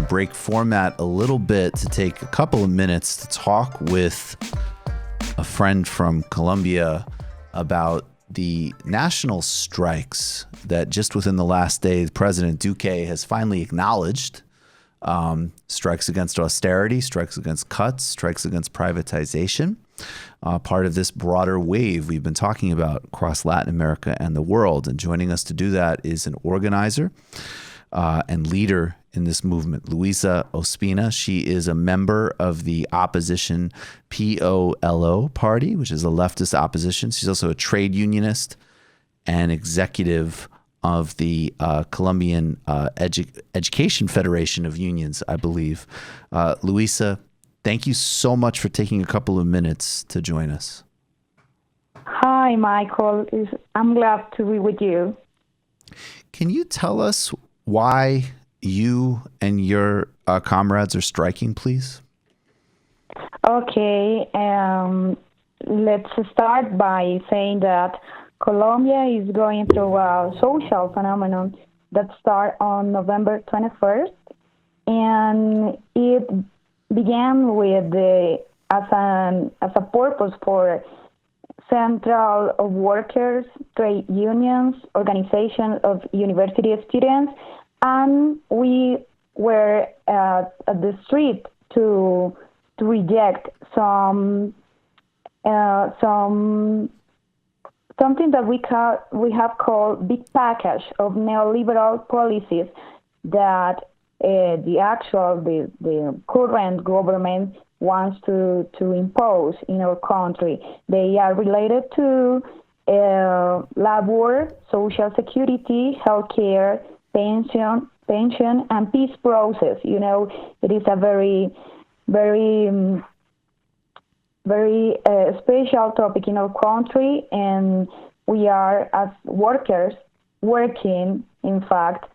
to break format a little bit to take a couple of minutes to talk with a friend from Colombia about the national strikes that just within the last day, President Duque has finally acknowledged. Strikes against austerity, strikes against cuts, strikes against privatization. Part of this broader wave we've been talking about across Latin America and the world. And joining us to do that is an organizer and leader in this movement, Luisa Ospina. She is a member of the opposition POLO party, which is a leftist opposition. She's also a trade unionist and executive of the Colombian Education Federation of Unions, I believe. Luisa, thank you so much for taking a couple of minutes to join us. Hi, Michael. I'm glad to be with you. Can you tell us why you and your comrades are striking, please? Okay. Let's start by saying that Colombia is going through a social phenomenon that started on November 21st, and it began with as a purpose for central of workers, trade unions, organization of university students, and we were at the street to reject something that we have called big package of neoliberal policies that the current government wants to impose in our country. They are related to labor, social security, healthcare, pension, and peace process. You know, it is a very special topic in our country, and we are, as workers, working, in fact,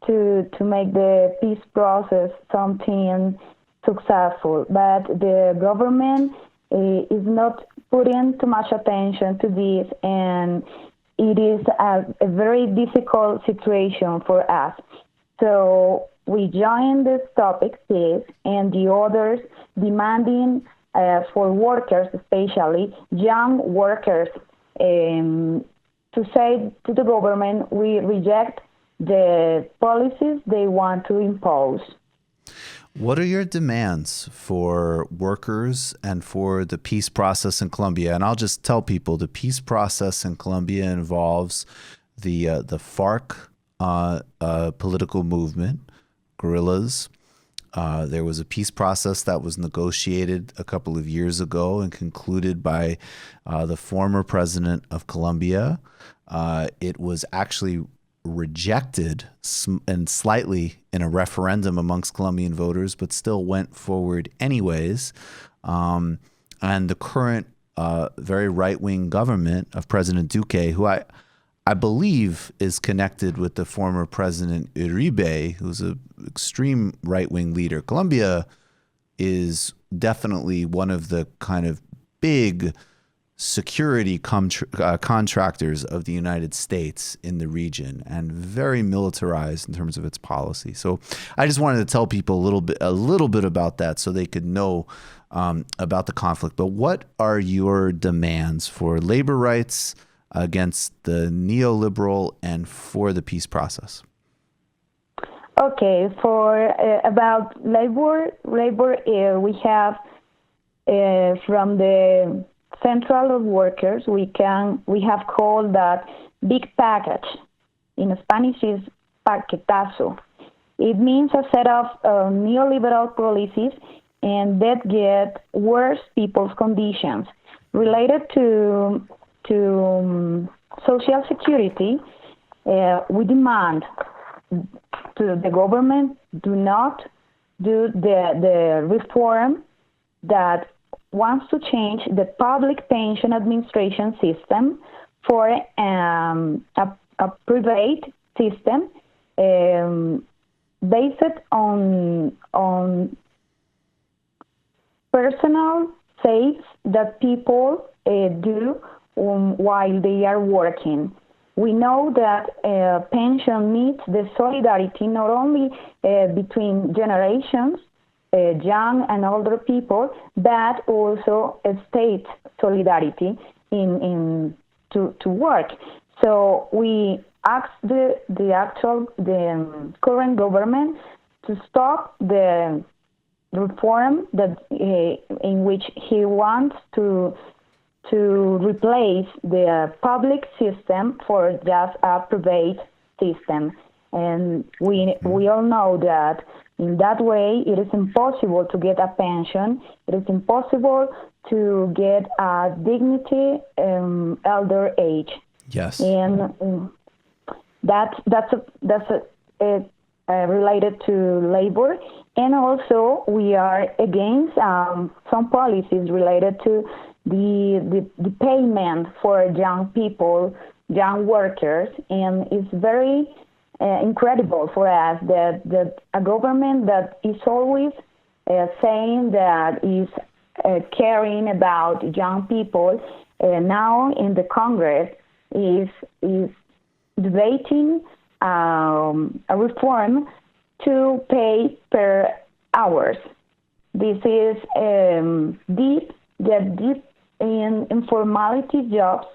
to make the peace process something successful. But the government is not putting too much attention to this, and it is a very difficult situation for us. So we join this topic, this, and the others demanding for workers, especially young workers, to say to the government, we reject the policies they want to impose. What are your demands for workers and for the peace process in Colombia? And I'll just tell people the peace process in Colombia involves the FARC political movement, guerrillas. There was a peace process that was negotiated a couple of years ago and concluded by the former president of Colombia. It was actually rejected and slightly in a referendum amongst Colombian voters, but still went forward anyways. And the current very right-wing government of President Duque, who I believe is connected with the former President Uribe, who's an extreme right-wing leader. Colombia is definitely one of the kind of big security contractors of the United States in the region, and very militarized in terms of its policy. So I just wanted to tell people a little bit about that so they could know about the conflict. But what are your demands for labor rights against the neoliberal and for the peace process? Okay, for about labor, we have from the Central of Workers, we have called that big package. In Spanish is paquetazo. It means a set of neoliberal policies and that get worse people's conditions related to social security. We demand to the government do not do the reform that wants to change the public pension administration system for a private system based on personal saves that people do while they are working. We know that pension needs the solidarity not only between generations, young and older people, but also a state solidarity to work. So we asked the current government to stop the reform that in which he wants to replace the public system for just a private system. And we all know that in that way it is impossible to get a pension. It is impossible to get a dignity elder age. Yes. And that's related to labor. And also we are against some policies related to the payment for young people, young workers, and it's very incredible for us that a government that is always saying that is caring about young people now in the Congress is debating a reform to pay per hours. This is deep in informality jobs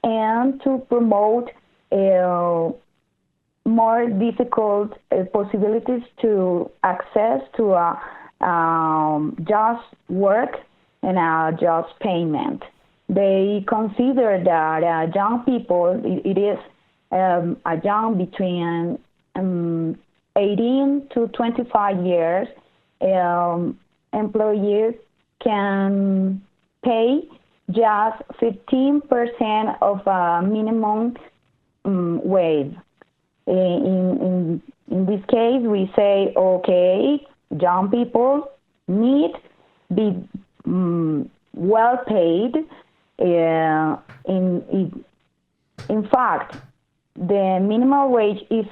and to promote more difficult possibilities to access to just work and a just payment. They consider that young people, it is a young between 18 to 25 years, employees can pay just 15% of a minimum wage. In this case, we say, okay, young people need be well paid. In fact, the minimum wage is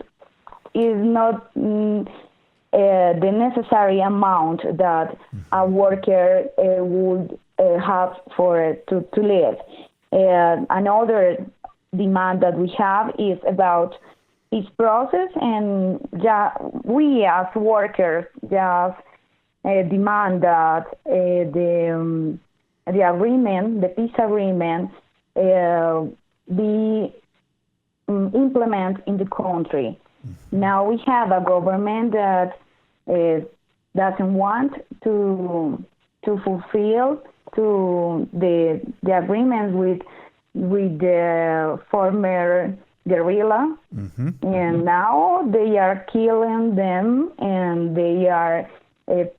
not the necessary amount that a worker would have to live. Another demand that we have is about this process, and we as workers just demand that the agreement, the peace agreement, be implemented in the country. Now we have a government that doesn't want to fulfill the agreements with the former guerrilla, and now they are killing them and they are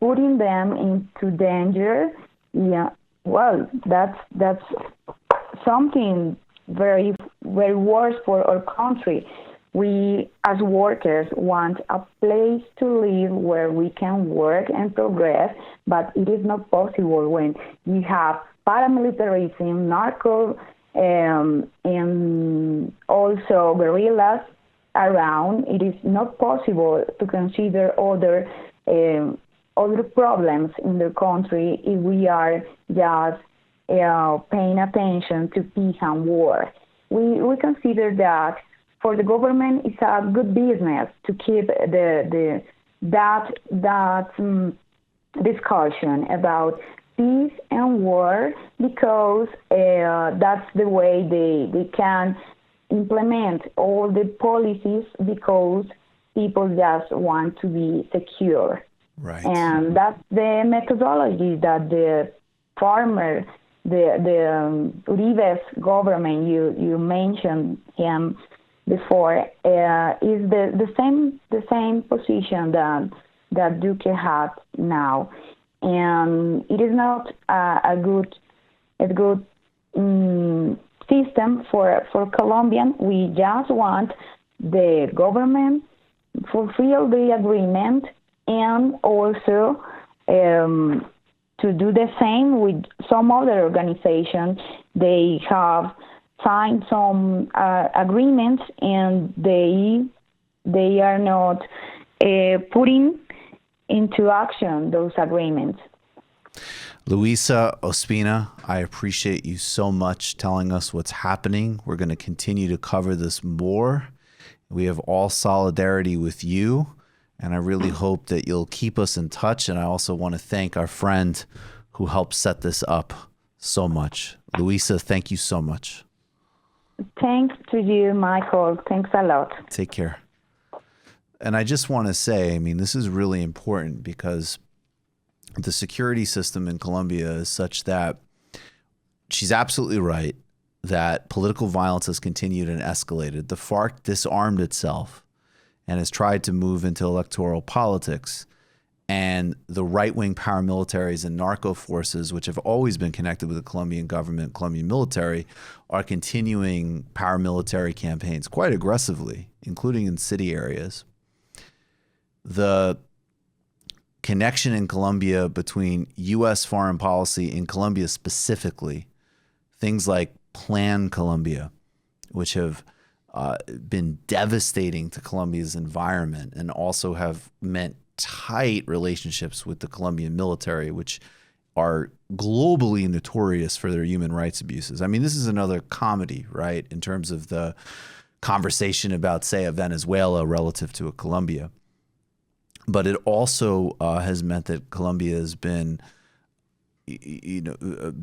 putting them into danger. Yeah, well, that's something very, very worse for our country. We, as workers, want a place to live where we can work and progress, but it is not possible when you have paramilitarism, narco, and also guerrillas around. It is not possible to consider other problems in the country if we are just paying attention to peace and war. We consider that for the government, it's a good business to keep that discussion about peace and war, because that's the way they can implement all the policies, because people just want to be secure. Right. And that's the methodology that the former, the Uribe's government, you mentioned him before, is the same position that Duque has now, and it is not a good system for Colombian. We just want the government fulfill the agreement, and also to do the same with some other organizations. They have signed some agreements, and they are not putting into action those agreements. Luisa Ospina, I appreciate you so much telling us what's happening. We're going to continue to cover this more. We have all solidarity with you, and I really hope that you'll keep us in touch. And I also want to thank our friend who helped set this up so much. Luisa, thank you so much. Thanks to you, Michael. Thanks a lot. Take care. And I just want to say, I mean, this is really important because the security system in Colombia is such that she's absolutely right that political violence has continued and escalated. The FARC disarmed itself and has tried to move into electoral politics. And the right-wing paramilitaries and narco forces, which have always been connected with the Colombian government, Colombian military, are continuing paramilitary campaigns quite aggressively, including in city areas. The connection in Colombia between U.S. foreign policy in Colombia specifically, things like Plan Colombia, which have been devastating to Colombia's environment and also have meant tight relationships with the Colombian military, which are globally notorious for their human rights abuses. I mean, this is another comedy, right, in terms of the conversation about, say, a Venezuela relative to a Colombia. But it also has meant that Colombia has been,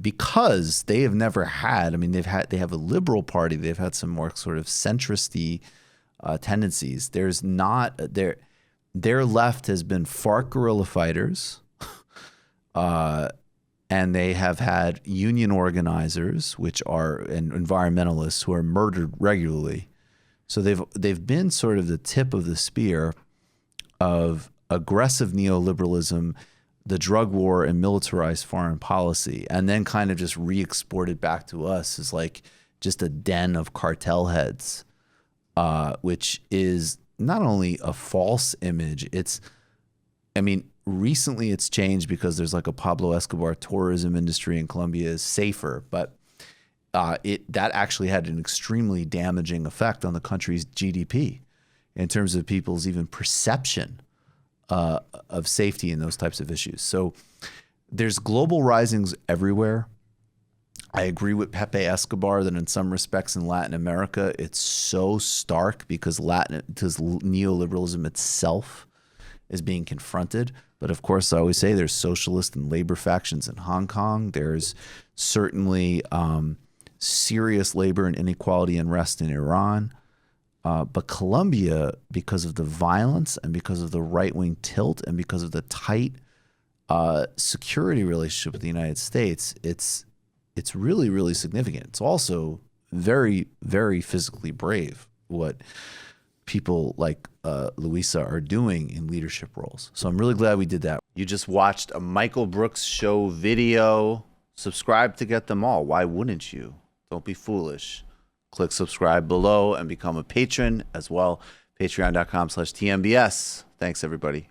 because they have never had, I mean, they have a liberal party. They've had some more sort of centrist-y tendencies. There's not, their left has been FARC guerrilla fighters, and they have had union organizers, which are and environmentalists who are murdered regularly. So they've been sort of the tip of the spear of aggressive neoliberalism, the drug war, and militarized foreign policy, and then kind of just re-exported back to us as like just a den of cartel heads, which is not only a false image, recently it's changed because there's like a Pablo Escobar tourism industry in Colombia is safer, but that actually had an extremely damaging effect on the country's GDP in terms of people's even perception of safety in those types of issues. So there's global risings everywhere. I agree with Pepe Escobar that in some respects in Latin America, it's so stark because neoliberalism itself is being confronted. But of course, I always say there's socialist and labor factions in Hong Kong. There's certainly serious labor and inequality unrest in Iran. But Colombia, because of the violence and because of the right-wing tilt and because of the tight security relationship with the United States, it's really, really significant. It's also very, very physically brave what people like Luisa are doing in leadership roles. So I'm really glad we did that. You just watched a Michael Brooks Show video. Subscribe to get them all. Why wouldn't you? Don't be foolish. Click subscribe below and become a patron as well. Patreon.com/TMBS. Thanks, everybody.